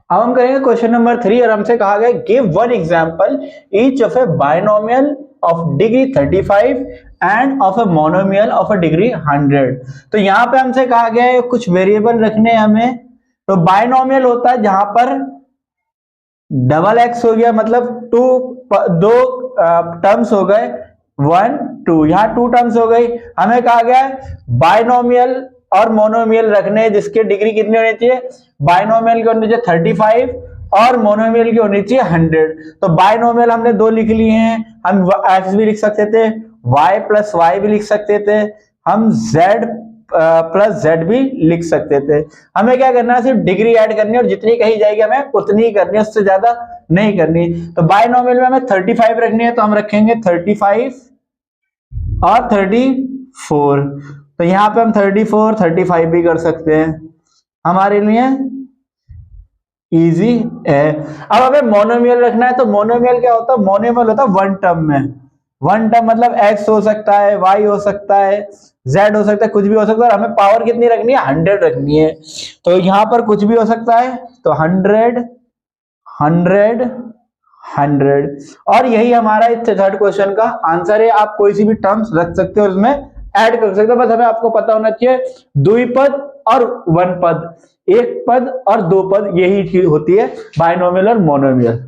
अब हम करेंगे क्वेश्चन नंबर 3 और हमसे कहा गया give one example each of A binomial of degree 35 end of a monomial of a degree 100। तो यहाँ पे हमसे कहा गया है कुछ वेरिएबल रखने हैं हमें। तो बायनोमियल होता है जहां पर डबल एक्स हो गया, मतलब दो टर्म्स हो गए, 1 2, यहाँ 2 टर्म्स हो गई। हमें कहा गया है बायनोमियल और मोनोमियल रखने हैं जिसकी डिग्री कितनी होनी चाहिए, बायनोमियल की होनी चाहिए 35 और मोनोमियल की होनी चाहिए 100। तो बायनोमियल हमने 2 लिख लिए हैं, हम एक्स भी लिख सकते थे, वाई प्लस वाई भी लिख सकते थे, हम जेड प्लस जेड भी लिख सकते थे। हमें क्या करना है, सिर्फ डिग्री ऐड करनी है और जितनी कही जाएगी हमें उतनी ही करनी है, उससे ज्यादा नहीं करनी। तो बायनोमियल में हमें 35 रखनी है, तो हम रखेंगे 35 और 34। तो यहाँ पे हम 34 35 भी कर सकते हैं, हमारे लिए इजी है। अब हमें मोनोमियल रखना है, तो मोनोमियल क्या होता है, मोनोमियल होता है वन टर्म में। वन टर्म मतलब x हो सकता है, y हो सकता है, z हो सकता है, कुछ भी हो सकता है। हमें पावर कितनी रखनी है, 100 रखनी है। तो यहां पर कुछ भी हो सकता है, तो 100 100 100। और यही हमारा इस थर्ड क्वेश्चन का आंसर है। आप कोई सी भी टर्म्स रख सकते हो, उसमें ऐड कर सकते हो, बस हमें आपको पता होना चाहिए द्विपद और वन पद, एक पद और दो पद, यही होती है बायनोमियल और मोनोमियल।